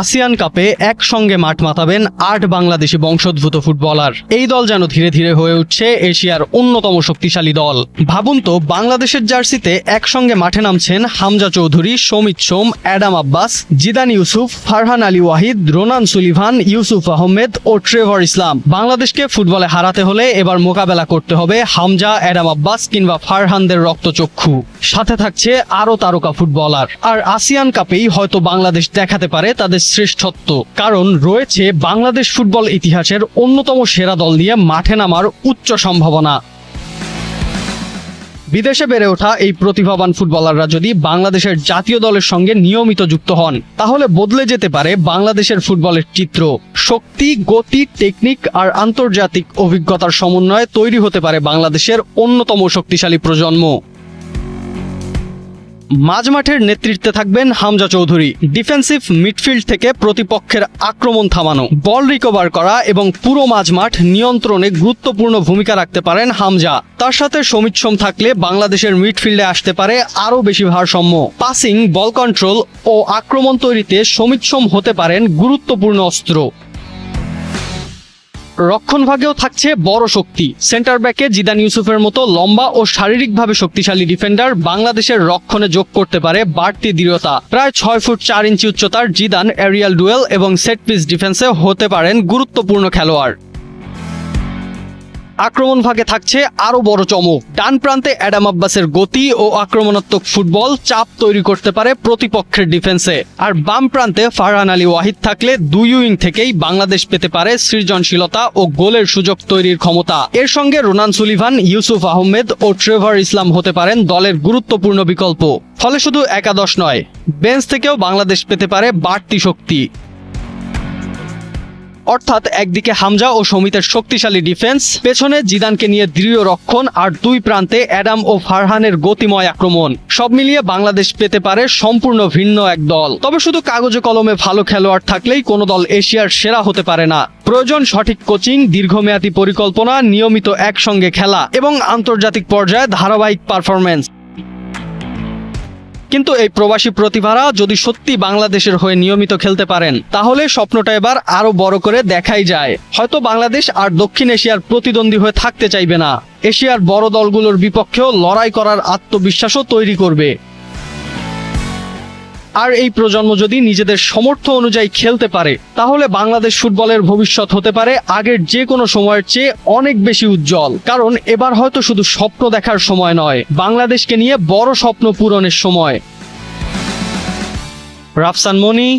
ASEAN কাপে একসঙ্গে মাঠ মাতাবেন ৮ বাংলাদেশি বংশোদ্ভূত ফুটবলার। এই দল যেন ধীরে ধীরে হয়ে উঠছে এশিয়ার অন্যতম শক্তিশালী দল। ভাবুন তো, বাংলাদেশের জার্সিতে একসঙ্গে মাঠে নামছেন Hamza Choudhury, Shamit Shome, Adam Abbas, Zidan Yusuf, Farhan Ali Wahid, Ronan Sullivan, Yusuf Ahmed ও ট্রেভর ইসলাম। বাংলাদেশকে ফুটবলে হারাতে হলে এবার মোকাবেলা করতে হবে হামজা, অ্যাডাম আব্বাস কিংবা ফারহানদের রক্তচক্ষু। সাথে থাকছে আরও তারকা ফুটবলার। আর আসিয়ান কাপেই হয়তো বাংলাদেশ দেখাতে পারে তাদের শ্রেষ্ঠত্ব, কারণ রয়েছে বাংলাদেশ ফুটবল ইতিহাসের অন্যতম সেরা দল নিয়ে মাঠে নামার উচ্চ সম্ভাবনা। বিদেশে বেড়ে ওঠা এই প্রতিভাবান ফুটবলাররা যদি বাংলাদেশের জাতীয় দলের সঙ্গে নিয়মিত যুক্ত হন, তাহলে বদলে যেতে পারে বাংলাদেশের ফুটবলের চিত্র। শক্তি, গতি, টেকনিক আর আন্তর্জাতিক অভিজ্ঞতার সমন্বয়ে তৈরি হতে পারে বাংলাদেশের অন্যতম শক্তিশালী প্রজন্ম। মাঝমাঠের নেতৃত্বে থাকবেন হামজা চৌধুরী। ডিফেন্সিভ মিডফিল্ড থেকে প্রতিপক্ষের আক্রমণ থামানো, বল রিকভার করা এবং পুরো মাঝমাঠ নিয়ন্ত্রণে গুরুত্বপূর্ণ ভূমিকা রাখতে পারেন হামজা। তার সাথে সমিত সোম থাকলে বাংলাদেশের মিডফিল্ডে আসতে পারে আরও বেশি ভারসাম্য। পাসিং, বল কন্ট্রোল ও আক্রমণ তৈরিতে সমিত সোম হতে পারেন গুরুত্বপূর্ণ অস্ত্র। রক্ষণভাগেও থাকছে বড় শক্তি। সেন্টার ব্যাকে জিদান ইউসুফের মতো লম্বা ও শারীরিকভাবে শক্তিশালী ডিফেন্ডার বাংলাদেশের রক্ষণে যোগ করতে পারে বাড়তি দৃঢ়তা। প্রায় 6 ফুট 4 ইঞ্চি উচ্চতার জিদান এরিয়াল ডুয়েল এবং সেট পিস ডিফেন্সে হতে পারেন গুরুত্বপূর্ণ খেলোয়াড়। আক্রমণ ভাগে থাকছে আরও বড় চমক। ডান প্রান্তে অ্যাডাম আব্বাসের গতি ও আক্রমণাত্মক ফুটবল চাপ তৈরি করতে পারে প্রতিপক্ষের ডিফেন্সে। আর বাম প্রান্তে ফারহান আলী ওয়াহিদ থাকলে দুই উইং থেকেই বাংলাদেশ পেতে পারে সৃজনশীলতা ও গোলের সুযোগ তৈরির ক্ষমতা। এর সঙ্গে রোনান সুলিভান, ইউসুফ আহমেদ ও ট্রেভর ইসলাম হতে পারেন দলের গুরুত্বপূর্ণ বিকল্প। ফলে শুধু একাদশ নয়, বেঞ্চ থেকেও বাংলাদেশ পেতে পারে বাড়তি শক্তি। অর্থাৎ একদিকে হামজা ও সমিতের শক্তিশালী ডিফেন্স, পেছনে জিদানকে নিয়ে দৃঢ় রক্ষণ, আর দুই প্রান্তে অ্যাডাম ও ফারহানের গতিময় আক্রমণ। সব মিলিয়ে বাংলাদেশ পেতে পারে সম্পূর্ণ ভিন্ন এক দল। তবে শুধু কাগজে কলমে ভালো খেলোয়াড় থাকলেই কোনো দল এশিয়ার সেরা হতে পারে না। প্রয়োজন সঠিক কোচিং, দীর্ঘমেয়াদী পরিকল্পনা, নিয়মিত একসঙ্গে খেলা এবং আন্তর্জাতিক পর্যায়ে ধারাবাহিক পারফরম্যান্স। কিন্তু এই প্রবাসী প্রতিভারা যদি সত্যি বাংলাদেশের হয়ে নিয়মিত খেলতে পারেন, তাহলে স্বপ্নটা এবার আরো বড় করে দেখাই যায়। হয়তো বাংলাদেশ আর দক্ষিণ এশিয়ার প্রতিদ্বন্দ্বী হয়ে থাকতে চাইবে না, এশিয়ার বড় দলগুলোর বিপক্ষেও লড়াই করার আত্মবিশ্বাসও তৈরি করবে। আর এই প্রজন্ম যদি নিজেদের সামর্থ্য অনুযায়ী খেলতে পারে, তাহলে বাংলাদেশ ফুটবলের ভবিষ্যৎ হতে পারে আগের যে কোনো সময়ের চেয়ে অনেক বেশি উজ্জ্বল। কারণ এবার হয়তো শুধু স্বপ্ন দেখার সময় নয়, বাংলাদেশকে নিয়ে বড় স্বপ্ন পূরণের সময়। রাফসান মনি,